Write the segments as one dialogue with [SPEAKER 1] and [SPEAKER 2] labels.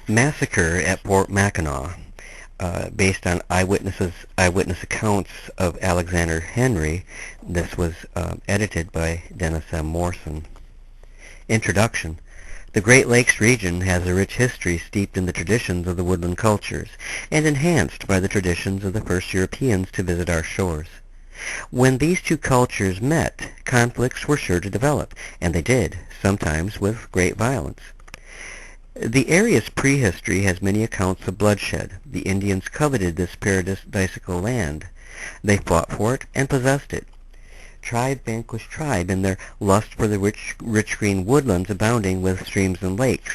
[SPEAKER 1] Massacre at Fort Mackinac, based on eyewitness accounts of Alexander Henry. This was edited by Dennis M. Morrison. Introduction. The Great Lakes region has a rich history steeped in the traditions of the woodland cultures and enhanced by the traditions of the first Europeans to visit our shores. When these two cultures met, conflicts were sure to develop, and they did, sometimes with great violence. The area's prehistory has many accounts of bloodshed. The Indians coveted this paradisiacal land. They fought for it and possessed it. Tribe vanquished tribe in their lust for the rich green woodlands abounding with streams and lakes.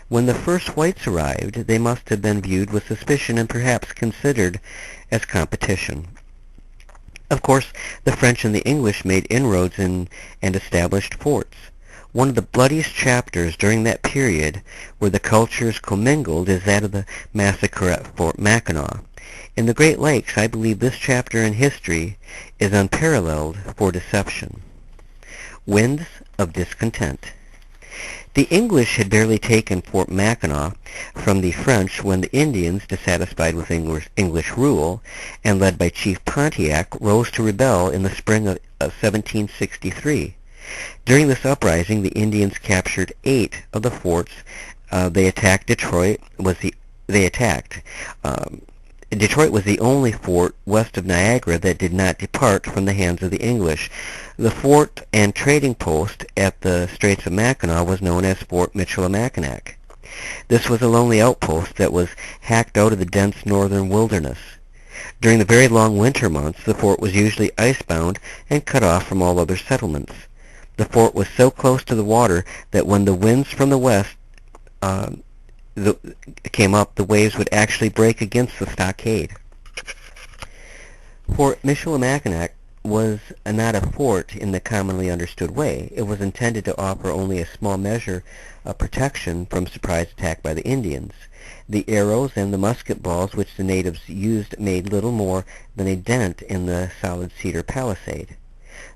[SPEAKER 1] When the first whites arrived, they must have been viewed with suspicion and perhaps considered as competition. Of course, the French and the English made inroads and established forts. One of the bloodiest chapters during that period where the cultures commingled is that of the massacre at Fort Mackinac. In the Great Lakes, I believe this chapter in history is unparalleled for deception. Winds of discontent. The English had barely taken Fort Mackinac from the French when the Indians, dissatisfied with English rule and led by Chief Pontiac, rose to rebel in the spring of 1763. During this uprising, the Indians captured 8 of the forts. Detroit was the only fort west of Niagara that did not depart from the hands of the English. The fort and trading post at the Straits of Mackinac was known as Fort Michilimackinac. This was a lonely outpost that was hacked out of the dense northern wilderness. During the very long winter months, the fort was usually icebound and cut off from all other settlements. The fort was so close to the water that when the winds from the west came up, the waves would actually break against the stockade. Fort Michilimackinac was not a fort in the commonly understood way. It was intended to offer only a small measure of protection from surprise attack by the Indians. The arrows and the musket balls which the natives used made little more than a dent in the solid cedar palisade.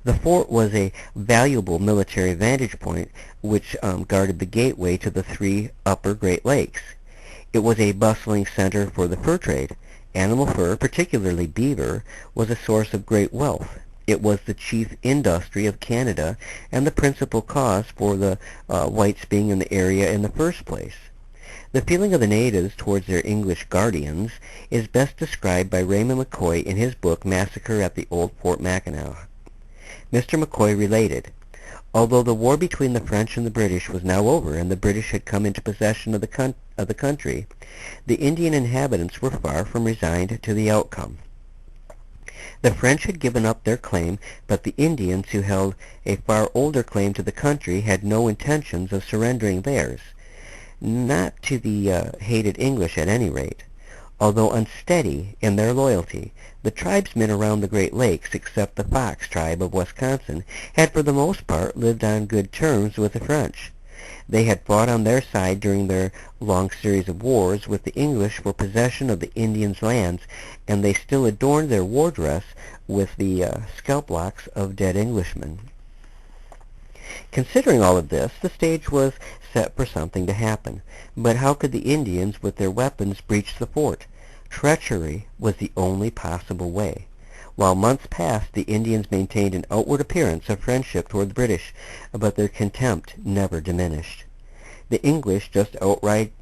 [SPEAKER 1] The fort was a valuable military vantage point which guarded the gateway to the 3 upper Great Lakes. It was a bustling center for the fur trade. Animal fur, particularly beaver, was a source of great wealth. It was the chief industry of Canada and the principal cause for the whites being in the area in the first place. The feeling of the natives towards their English guardians is best described by Raymond McCoy in his book Massacre at the Old Fort Mackinac. Mr. McCoy related, although the war between the French and the British was now over and the British had come into possession of the country, the Indian inhabitants were far from resigned to the outcome. The French had given up their claim, but the Indians, who held a far older claim to the country, had no intentions of surrendering theirs. Not to the hated English at any rate. Although unsteady in their loyalty, the tribesmen around the Great Lakes, except the Fox tribe of Wisconsin, had for the most part lived on good terms with the French. They had fought on their side during their long series of wars with the English for possession of the Indians' lands, and they still adorned their war dress with the scalp locks of dead Englishmen. Considering all of this, the stage was set for something to happen. But how could the Indians with their weapons breach the fort? Treachery was the only possible way. While months passed, the Indians maintained an outward appearance of friendship toward the British, but their contempt never diminished. The English just outright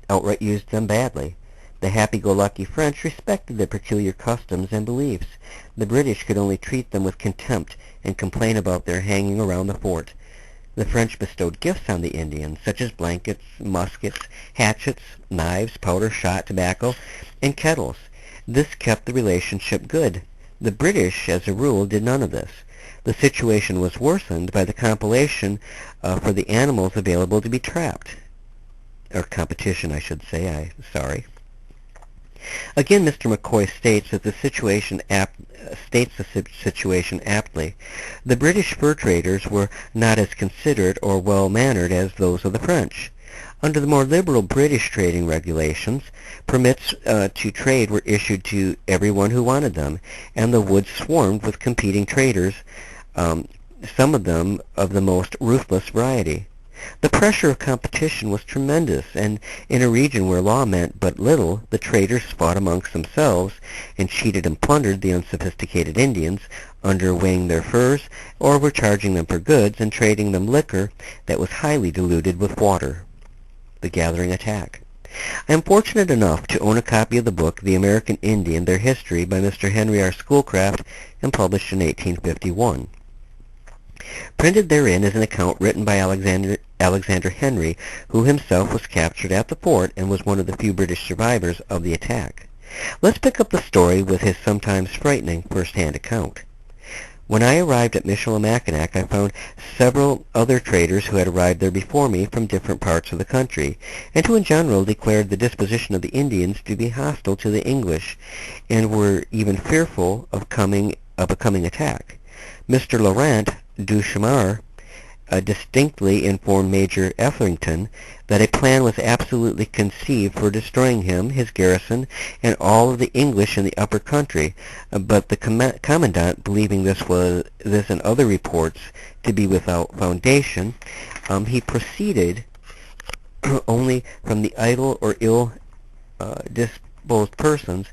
[SPEAKER 1] used them badly. The happy-go-lucky French respected their peculiar customs and beliefs. The British could only treat them with contempt and complain about their hanging around the fort. The French bestowed gifts on the Indians, such as blankets, muskets, hatchets, knives, powder, shot, tobacco, and kettles. This kept the relationship good. The British, as a rule, did none of this. The situation was worsened by the competition for the animals available to be trapped. Or competition, I should say. Again, Mr. McCoy states the situation aptly. The British fur traders were not as considerate or well-mannered as those of the French. Under the more liberal British trading regulations, permits to trade were issued to everyone who wanted them, and the woods swarmed with competing traders, some of them of the most ruthless variety. The pressure of competition was tremendous, and in a region where law meant but little, the traders fought amongst themselves and cheated and plundered the unsophisticated Indians, underweighing their furs, or were charging them for goods and trading them liquor that was highly diluted with water. The Gathering Attack. I am fortunate enough to own a copy of the book The American Indian, Their History by Mr. Henry R. Schoolcraft and published in 1851. Printed therein is an account written by Alexander Henry, who himself was captured at the fort and was one of the few British survivors of the attack. Let's pick up the story with his sometimes frightening first-hand account. When I arrived at Mackinac, I found several other traders who had arrived there before me from different parts of the country, and who in general declared the disposition of the Indians to be hostile to the English, and were even fearful of a coming attack. Mr. Laurent Duchamar distinctly informed Major Etherington that a plan was absolutely conceived for destroying him, his garrison, and all of the English in the upper country, but the commandant, believing this and other reports to be without foundation, he proceeded only from the idle or ill disposed persons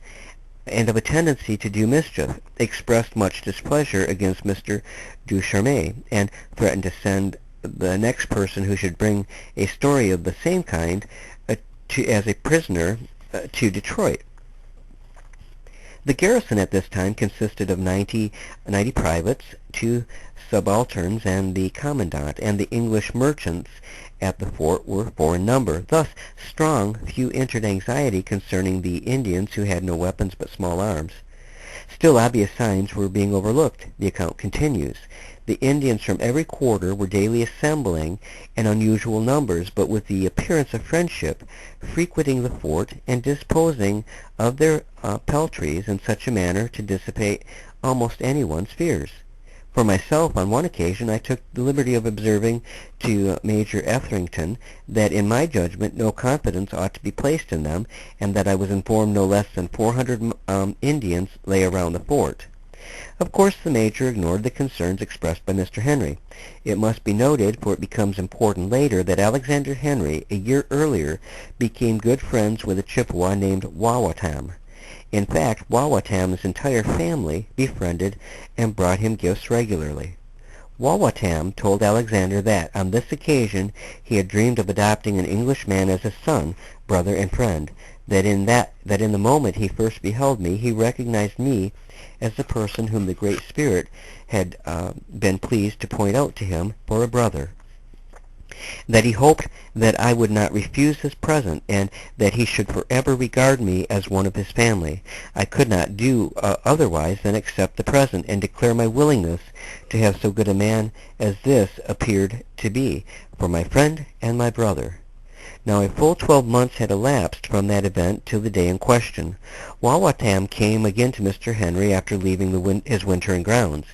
[SPEAKER 1] and of a tendency to do mischief, expressed much displeasure against Mr. Ducharme, and threatened to send the next person who should bring a story of the same kind as a prisoner to Detroit. The garrison at this time consisted of 90 privates, 2 subalterns, and the commandant, and the English merchants at the fort were 4 in number. Thus strong, few entered anxiety concerning the Indians, who had no weapons but small arms. Still obvious signs were being overlooked. The account continues. The Indians from every quarter were daily assembling in unusual numbers, but with the appearance of friendship, frequenting the fort and disposing of their peltries in such a manner to dissipate almost anyone's fears. For myself, on one occasion, I took the liberty of observing to Major Etherington that in my judgment no confidence ought to be placed in them, and that I was informed no less than 400 Indians lay around the fort. Of course, the Major ignored the concerns expressed by Mr. Henry. It must be noted, for it becomes important later, that Alexander Henry, a year earlier, became good friends with a Chippewa named Wawatam. In fact, Wawatam's entire family befriended and brought him gifts regularly. Wawatam told Alexander that, on this occasion, he had dreamed of adopting an Englishman as a son, brother, and friend, that in the moment he first beheld me, he recognized me as the person whom the Great Spirit had been pleased to point out to him for a brother, that he hoped that I would not refuse his present, and that he should forever regard me as one of his family. I could not do otherwise than accept the present and declare my willingness to have so good a man as this appeared to be, for my friend and my brother. Now a full 12 months had elapsed from that event till the day in question. Wawatam came again to Mr. Henry after leaving his wintering grounds.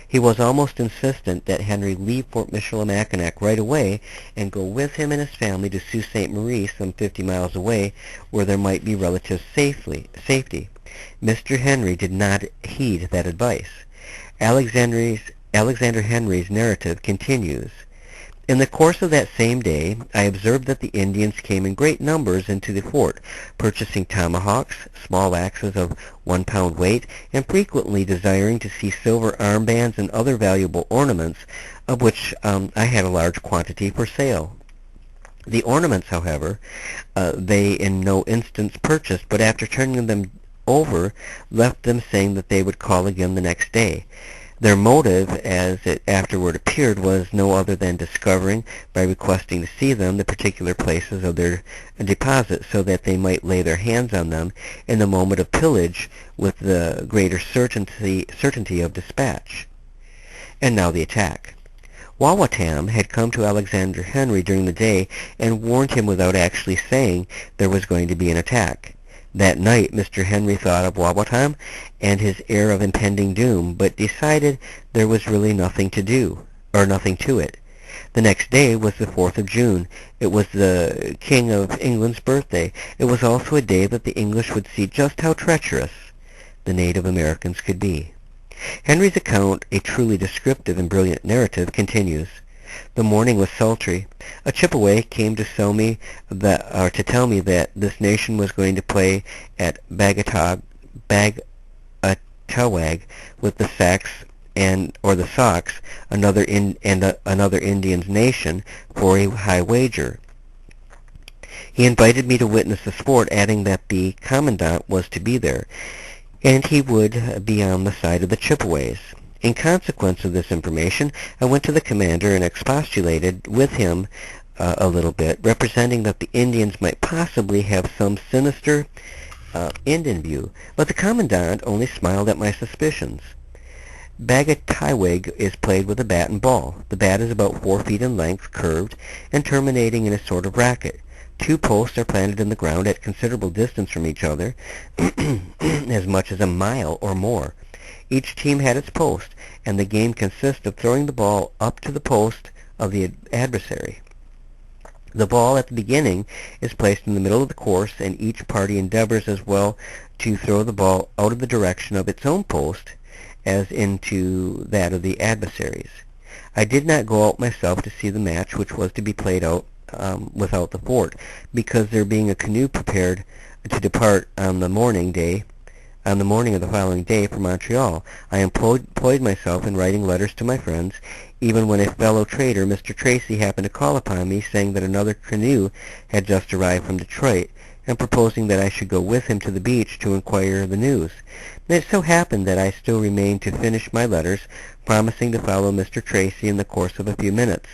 [SPEAKER 1] He was almost insistent that Henry leave Fort Michilimackinac right away and go with him and his family to Sault Ste. Marie, some 50 miles away, where there might be relative safety. Mr. Henry did not heed that advice. Alexander Henry's narrative continues. In the course of that same day, I observed that the Indians came in great numbers into the fort, purchasing tomahawks, small axes of 1 pound weight, and frequently desiring to see silver armbands and other valuable ornaments, of which I had a large quantity for sale. The ornaments, however, they in no instance purchased, but after turning them over, left them, saying that they would call again the next day. Their motive, as it afterward appeared, was no other than discovering, by requesting to see them, the particular places of their deposit, so that they might lay their hands on them in the moment of pillage with the greater certainty of dispatch. And now the attack. Wawatam had come to Alexander Henry during the day and warned him without actually saying there was going to be an attack. That night Mr. Henry thought of Wawatam and his air of impending doom, but decided there was really nothing to it. The next day was the 4th of June. It was the King of England's birthday. It was also a day that the English would see just how treacherous the Native Americans could be. Henry's account, a truly descriptive and brilliant narrative, continues. The morning was sultry. A Chippewa came to to tell me that this nation was going to play at Bagatawag with the Sacs or the Sox, another Indians nation, for a high wager. He invited me to witness the sport, adding that the commandant was to be there, and he would be on the side of the Chippewas. In consequence of this information, I went to the commander and expostulated with him a little bit, representing that the Indians might possibly have some sinister end in view, but the commandant only smiled at my suspicions. Bagatawag is played with a bat and ball. The bat is about 4 feet in length, curved, and terminating in a sort of racket. 2 posts are planted in the ground at considerable distance from each other, as much as a mile or more. Each team had its post, and the game consists of throwing the ball up to the post of the adversary. The ball at the beginning is placed in the middle of the course, and each party endeavors as well to throw the ball out of the direction of its own post as into that of the adversaries. I did not go out myself to see the match, which was to be played out without the fort, because there being a canoe prepared to depart on the morning of the following day for Montreal, I employed myself in writing letters to my friends, even when a fellow trader, Mr. Tracy, happened to call upon me, saying that another canoe had just arrived from Detroit, and proposing that I should go with him to the beach to inquire the news. And it so happened that I still remained to finish my letters, promising to follow Mr. Tracy in the course of a few minutes.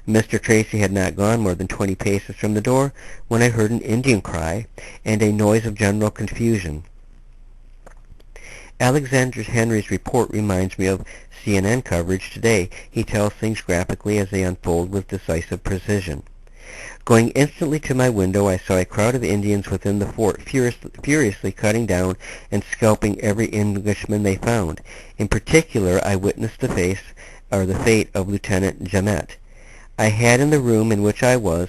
[SPEAKER 1] Mr. Tracy had not gone more than 20 paces from the door when I heard an Indian cry and a noise of general confusion. Alexander Henry's report reminds me of CNN coverage today. He tells things graphically as they unfold with decisive precision. Going instantly to my window, I saw a crowd of Indians within the fort furiously cutting down and scalping every Englishman they found. In particular, I witnessed the fate of Lieutenant Jamet. I had in the room in which I was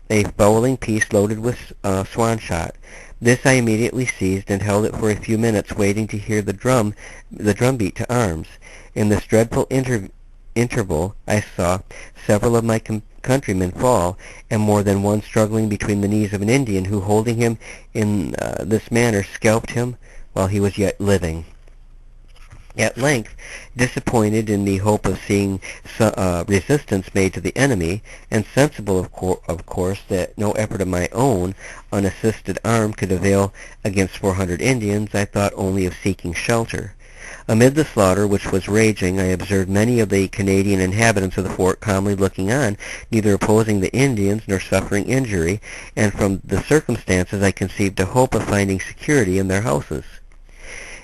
[SPEAKER 1] a fowling piece loaded with swan shot. This I immediately seized and held it for a few minutes, waiting to hear the drum beat to arms. In this dreadful interval, I saw several of my countrymen fall, and more than one struggling between the knees of an Indian, who, holding him in this manner, scalped him while he was yet living. At length, disappointed in the hope of seeing resistance made to the enemy, and sensible of course that no effort of my own unassisted arm could avail against 400 Indians, I thought only of seeking shelter. Amid the slaughter which was raging, I observed many of the Canadian inhabitants of the fort calmly looking on, neither opposing the Indians nor suffering injury, and from the circumstances I conceived a hope of finding security in their houses.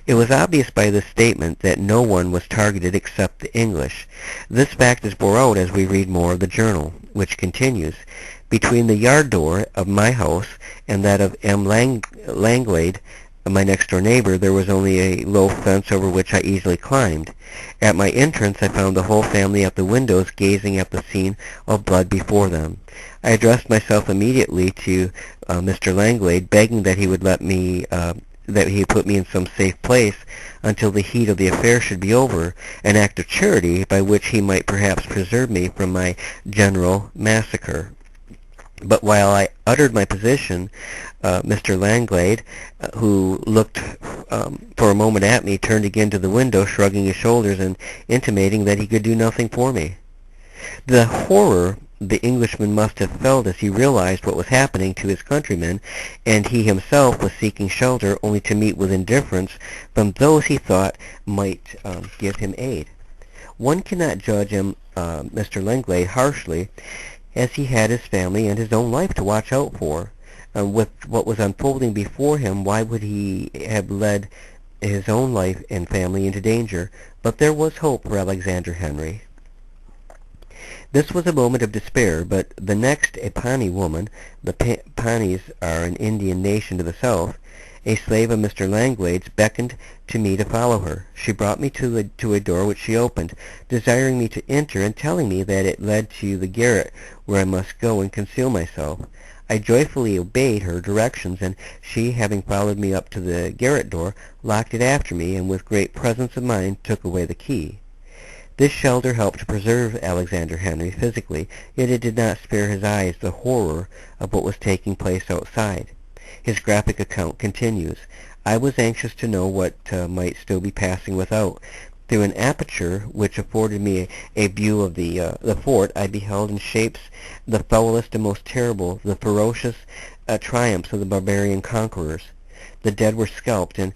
[SPEAKER 1] It was obvious by this statement that no one was targeted except the English. This fact is bore out as we read more of the journal, which continues, "Between the yard door of my house and that of M. Langlade, my next-door neighbor, there was only a low fence over which I easily climbed. At my entrance I found the whole family at the windows gazing at the scene of blood before them. I addressed myself immediately to Mr. Langlade, begging that he would that he put me in some safe place until the heat of the affair should be over, an act of charity by which he might perhaps preserve me from my general massacre." But while I uttered my position, Mr. Langlade, who looked for a moment at me, turned again to the window, shrugging his shoulders and intimating that he could do nothing for me. The horror the Englishman must have felt as he realized what was happening to his countrymen, and he himself was seeking shelter only to meet with indifference from those he thought might give him aid. One cannot judge Mr. Langlade harshly, as he had his family and his own life to watch out for. With what was unfolding before him, why would he have led his own life and family into danger? But there was hope for Alexander Henry. This was a moment of despair, but the next, a Pawnee woman, the Pawnees are an Indian nation to the south, a slave of Mr. Langlade's, beckoned to me to follow her. She brought me to a door which she opened, desiring me to enter and telling me that it led to the garret where I must go and conceal myself. I joyfully obeyed her directions, and she, having followed me up to the garret door, locked it after me, and with great presence of mind took away the key. This shelter helped to preserve Alexander Henry physically, yet it did not spare his eyes the horror of what was taking place outside. His graphic account continues. I was anxious to know what might still be passing without. Through an aperture which afforded me a view of the fort, I beheld in shapes the foulest and most terrible the ferocious triumphs of the barbarian conquerors. The dead were scalped and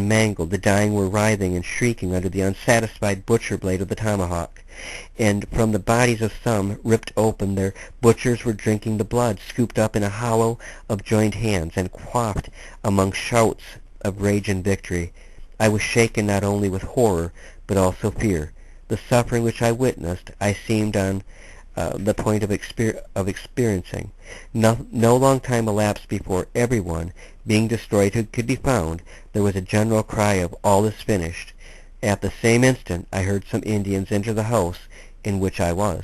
[SPEAKER 1] mangled. The dying were writhing and shrieking under the unsatisfied butcher blade of the tomahawk. And from the bodies of some, ripped open, their butchers were drinking the blood, scooped up in a hollow of joined hands, and quaffed among shouts of rage and victory. I was shaken not only with horror, but also fear. The suffering which I witnessed, I seemed on the point of experiencing. No long time elapsed before everyone, being destroyed who could be found, there was a general cry of "All is finished." At the same instant I heard some Indians enter the house in which I was.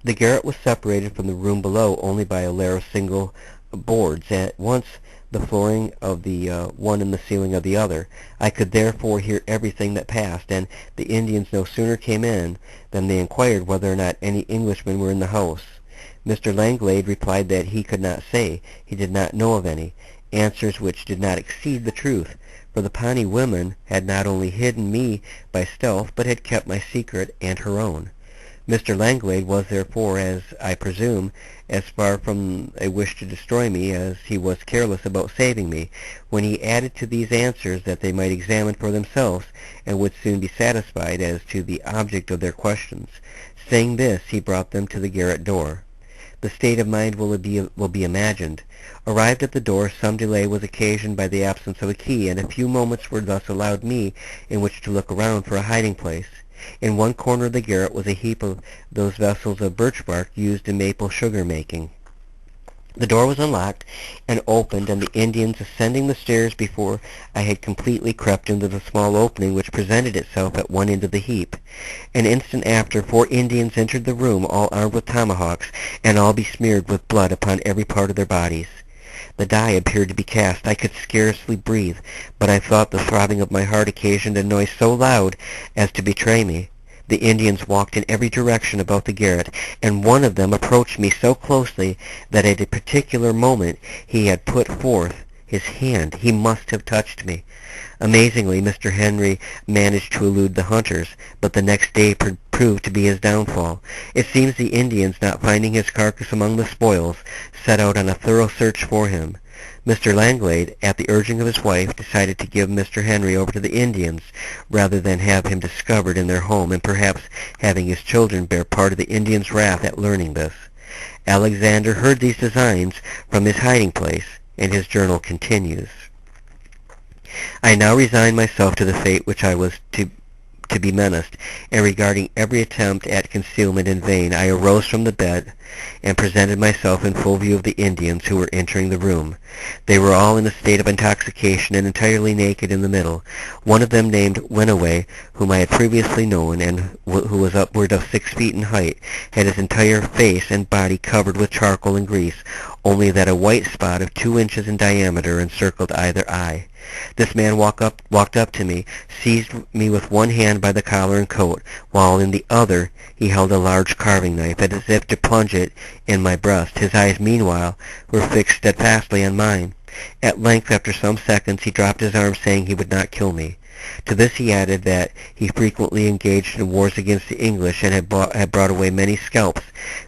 [SPEAKER 1] The garret was separated from the room below only by a layer of single boards, at once the flooring of the one and the ceiling of the other. I could therefore hear everything that passed, and the Indians no sooner came in than they inquired whether or not any Englishmen were in the house. Mr. Langlade replied that he could not say, he did not know of any, answers which did not exceed the truth, for the Pawnee woman had not only hidden me by stealth, but had kept my secret and her own. Mr. Langlade was therefore, as I presume, as far from a wish to destroy me as he was careless about saving me, when he added to these answers that they might examine for themselves, and would soon be satisfied as to the object of their questions. Saying this, he brought them to the garret door. The state of mind will be imagined. Arrived at the door, some delay was occasioned by the absence of a key, and a few moments were thus allowed me in which to look around for a hiding place. In one corner of the garret was a heap of those vessels of birch bark used in maple sugar making. The door was unlocked and opened, and the Indians ascending the stairs before I had completely crept into the small opening which presented itself at one end of the heap. An instant after, 4 Indians entered the room, all armed with tomahawks, and all besmeared with blood upon every part of their bodies. The die appeared to be cast. I could scarcely breathe, but I thought the throbbing of my heart occasioned a noise so loud as to betray me. The Indians walked in every direction about the garret, and one of them approached me so closely that at a particular moment he had put forth his hand. He must have touched me. Amazingly, Mr. Henry managed to elude the hunters, but the next day proved to be his downfall. It seems the Indians, not finding his carcass among the spoils, set out on a thorough search for him. Mr. Langlade, at the urging of his wife, decided to give Mr. Henry over to the Indians, rather than have him discovered in their home, and perhaps having his children bear part of the Indians' wrath at learning this. Alexander heard these designs from his hiding place, and his journal continues. I now resigned myself to the fate which I was to be menaced, and regarding every attempt at concealment in vain, I arose from the bed and presented myself in full view of the Indians who were entering the room. They were all in a state of intoxication and entirely naked in the middle. One of them, named Winaway, whom I had previously known, and who was upward of 6 feet in height, had his entire face and body covered with charcoal and grease, only that a white spot of 2 inches in diameter encircled either eye. This man walked up to me, seized me with one hand by the collar and coat, while in the other he held a large carving knife, as if to plunge it in my breast. His eyes, meanwhile, were fixed steadfastly on mine. At length, after some seconds, he dropped his arm, saying he would not kill me. To this he added that he frequently engaged in wars against the English, and had brought away many scalps,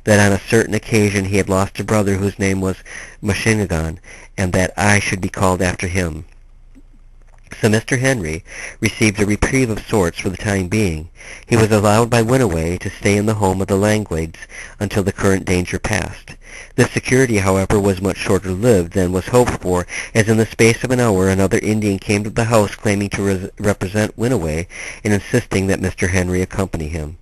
[SPEAKER 1] that on a certain occasion he had lost a brother whose name was Mackinac, and that I should be called after him. So Mr. Henry received a reprieve of sorts for the time being. He was allowed by Winaway to stay in the home of the Langlades until the current danger passed. This security, however, was much shorter lived than was hoped for, as in the space of an hour another Indian came to the house claiming to represent Winaway and insisting that Mr. Henry accompany him.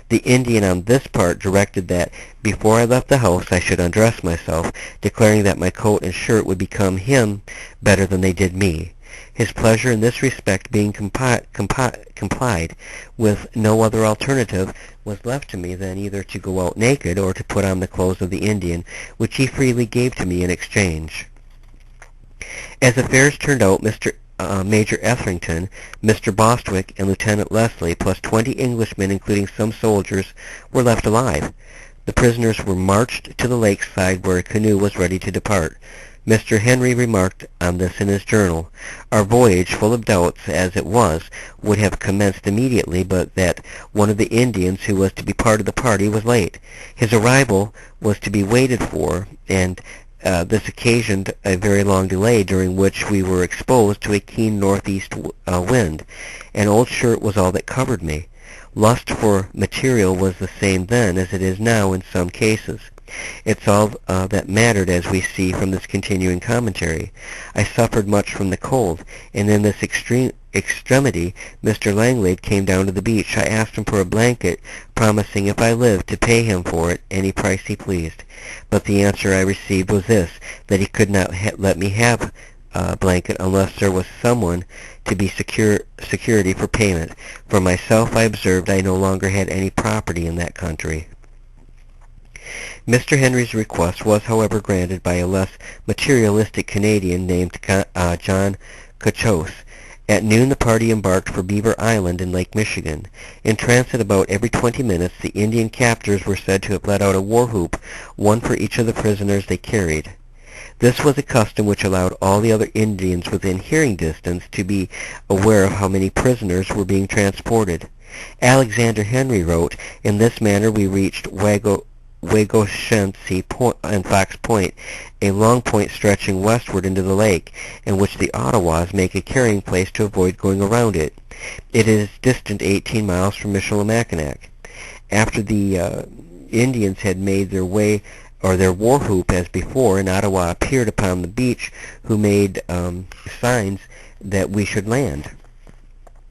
[SPEAKER 1] The Indian on this part directed that before I left the house I should undress myself, declaring that my coat and shirt would become him better than they did me. His pleasure in this respect being complied with, no other alternative was left to me than either to go out naked or to put on the clothes of the Indian, which he freely gave to me in exchange. As affairs turned out, Mr. Major Etherington, Mr. Bostwick, and Lieutenant Leslie, plus 20 Englishmen, including some soldiers, were left alive. The prisoners were marched to the lakeside where a canoe was ready to depart. Mr. Henry remarked on this in his journal. Our voyage, full of doubts as it was, would have commenced immediately, but that one of the Indians who was to be part of the party was late. His arrival was to be waited for, and this occasioned a very long delay, during which we were exposed to a keen northeast wind. An old shirt was all that covered me. Lust for material was the same then as it is now in some cases. It's all that mattered, as we see from this continuing commentary. I suffered much from the cold, and in this extremity Mr. Langlade came down to the beach. I asked him for a blanket, promising, if I lived, to pay him for it any price he pleased. But the answer I received was this, that he could not let me have a blanket unless there was someone to be security for payment. For myself, I observed, I no longer had any property in that country. Mr. Henry's request was, however, granted by a less materialistic Canadian named John Cochose. At noon the party embarked for Beaver Island in Lake Michigan. In transit about every 20 minutes, the Indian captors were said to have let out a war whoop, one for each of the prisoners they carried. This was a custom which allowed all the other Indians within hearing distance to be aware of how many prisoners were being transported. Alexander Henry wrote, "In this manner we reached Wagoshensi Point and Fox Point, a long point stretching westward into the lake, in which the Ottawas make a carrying place to avoid going around it. It is distant 18 miles from Mackinac." After the Indians had made their way or their war whoop as before, an Ottawa appeared upon the beach, who made signs that we should land.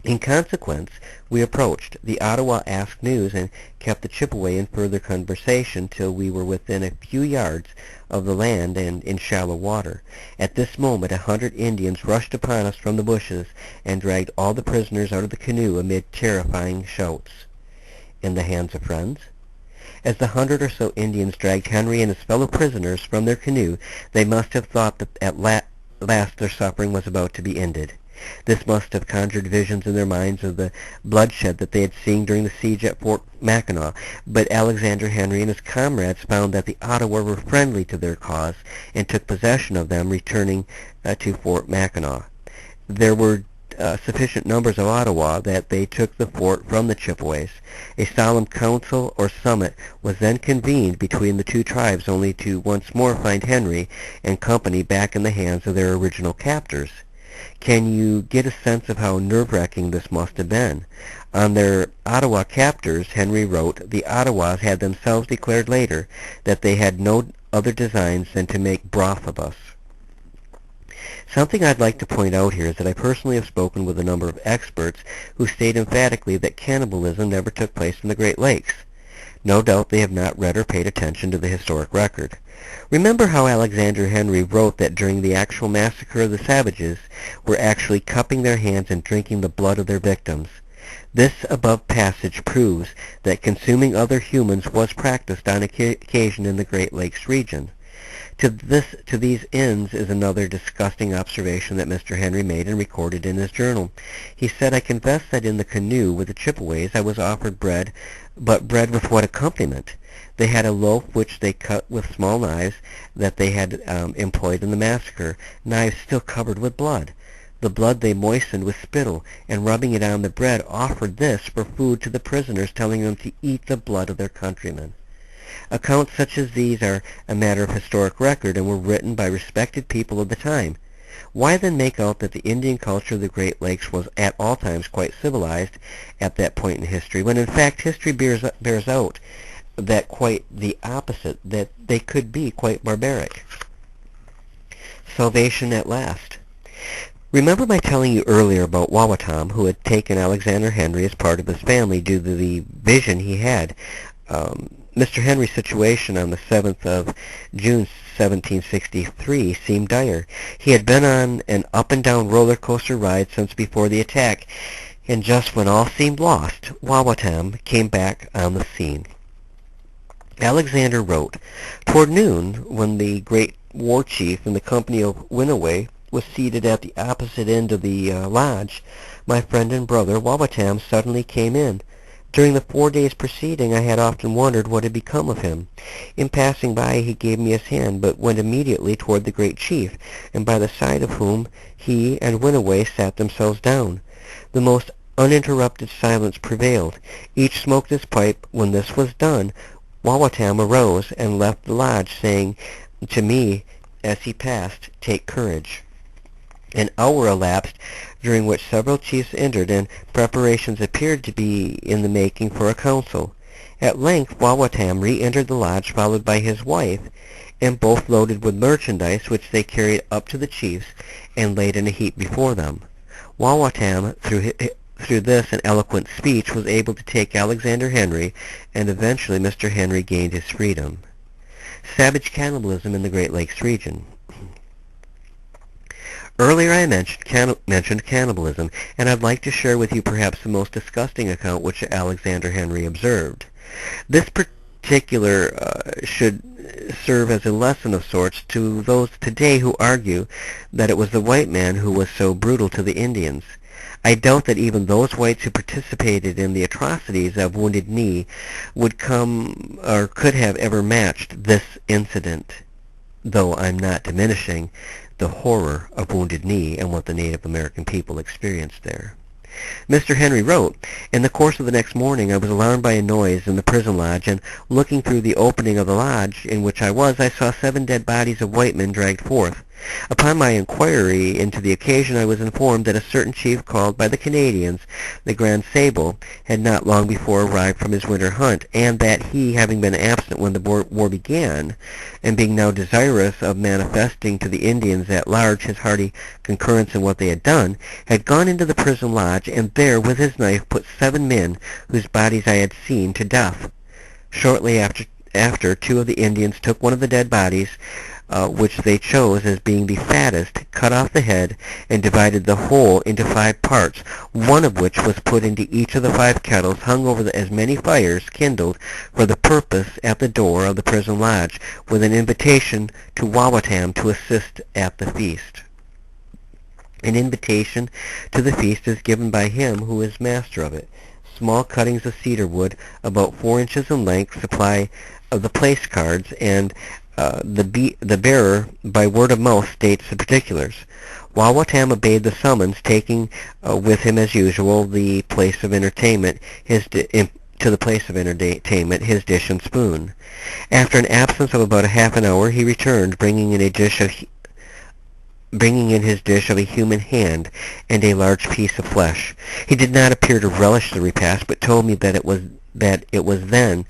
[SPEAKER 1] In consequence, we approached. The Ottawa asked news and kept the Chippewa in further conversation till we were within a few yards of the land and in shallow water. At this moment 100 Indians rushed upon us from the bushes and dragged all the prisoners out of the canoe amid terrifying shouts. In the hands of friends? As the 100 or so Indians dragged Henry and his fellow prisoners from their canoe, they must have thought that at last their suffering was about to be ended. This must have conjured visions in their minds of the bloodshed that they had seen during the siege at Fort Mackinac, but Alexander Henry and his comrades found that the Ottawa were friendly to their cause and took possession of them, returning to Fort Mackinac. There were sufficient numbers of Ottawa that they took the fort from the Chippewas. A solemn council or summit was then convened between the two tribes, only to once more find Henry and company back in the hands of their original captors. Can you get a sense of how nerve-wracking this must have been? On their Ottawa captors, Henry wrote, "The Ottawas had themselves declared later that they had no other designs than to make broth of us." Something I'd like to point out here is that I personally have spoken with a number of experts who state emphatically that cannibalism never took place in the Great Lakes. No doubt they have not read or paid attention to the historic record. Remember how Alexander Henry wrote that during the actual massacre of the savages were actually cupping their hands and drinking the blood of their victims. This above passage proves that consuming other humans was practiced on occasion in the Great Lakes region. To these ends is another disgusting observation that Mr. Henry made and recorded in his journal. He said, "I confess that in the canoe with the Chippewas I was offered bread, but bread with what accompaniment? They had a loaf which they cut with small knives that they had employed in the massacre, knives still covered with blood. The blood they moistened with spittle, and rubbing it on the bread offered this for food to the prisoners, telling them to eat the blood of their countrymen." Accounts such as these are a matter of historic record and were written by respected people of the time. Why then make out that the Indian culture of the Great Lakes was at all times quite civilized at that point in history, when in fact history bears out that quite the opposite, that they could be quite barbaric? Salvation at last. Remember my telling you earlier about Wawatam, who had taken Alexander Henry as part of his family due to the vision he had. Mr. Henry's situation on the 7th of June 1763 seemed dire. He had been on an up-and-down roller coaster ride since before the attack, and just when all seemed lost, Wawatam came back on the scene. Alexander wrote, "Toward noon, when the great war chief and the company of Winaway was seated at the opposite end of the lodge, my friend and brother Wawatam suddenly came in. During the 4 days preceding I had often wondered what had become of him. In passing by he gave me his hand, but went immediately toward the great chief, and by the side of whom he and Winaway sat themselves down. The most uninterrupted silence prevailed. Each smoked his pipe. When this was done, Wawatam arose and left the lodge, saying to me as he passed, "Take courage." An hour elapsed, during which several chiefs entered, and preparations appeared to be in the making for a council. At length Wawatam re-entered the lodge, followed by his wife, and both loaded with merchandise, which they carried up to the chiefs and laid in a heap before them. Wawatam, through this and eloquent speech, was able to take Alexander Henry, and eventually Mr. Henry gained his freedom. Savage cannibalism in the Great Lakes region. Earlier I mentioned cannibalism, and I'd like to share with you perhaps the most disgusting account which Alexander Henry observed. This particular should serve as a lesson of sorts to those today who argue that it was the white man who was so brutal to the Indians. I doubt that even those whites who participated in the atrocities of Wounded Knee would come or could have ever matched this incident, though I'm not diminishing the horror of Wounded Knee and what the Native American people experienced there. Mr. Henry wrote, "In the course of the next morning I was alarmed by a noise in the prison lodge, and looking through the opening of the lodge in which I was, I saw 7 dead bodies of white men dragged forth. Upon my inquiry into the occasion, I was informed that a certain chief called by the Canadians the Grand Sable had not long before arrived from his winter hunt, and that he, having been absent when the war began, and being now desirous of manifesting to the Indians at large his hearty concurrence in what they had done, had gone into the prison lodge, and there with his knife put 7 men whose bodies I had seen to death. Shortly after 2 of the Indians took one of the dead bodies, which they chose as being the fattest, cut off the head, and divided the whole into 5 parts, one of which was put into each of the 5 kettles hung over as many fires kindled for the purpose at the door of the prison lodge, with an invitation to Wawatam to assist at the feast. An invitation to the feast is given by him who is master of it. Small cuttings of cedar wood, about 4 inches in length, supply of the place cards, and the bearer, by word of mouth, states the particulars. Wawatam obeyed the summons, taking with him, as usual, the place of entertainment, his dish and spoon. After an absence of about a half an hour, he returned, bringing in his dish of a human hand and a large piece of flesh. He did not appear to relish the repast, but told me that it was then,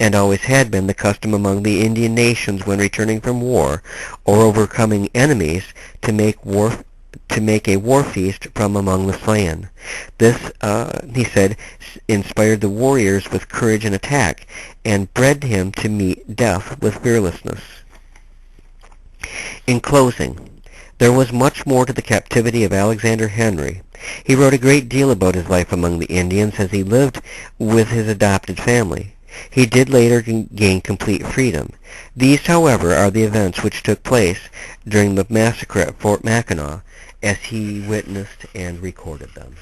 [SPEAKER 1] and always had been, the custom among the Indian nations when returning from war or overcoming enemies to make a war feast from among the slain. This, he said, inspired the warriors with courage and attack, and bred him to meet death with fearlessness. In closing, there was much more to the captivity of Alexander Henry. He wrote a great deal about his life among the Indians as he lived with his adopted family. He did later gain complete freedom. These, however, are the events which took place during the massacre at Fort Mackinac, as he witnessed and recorded them.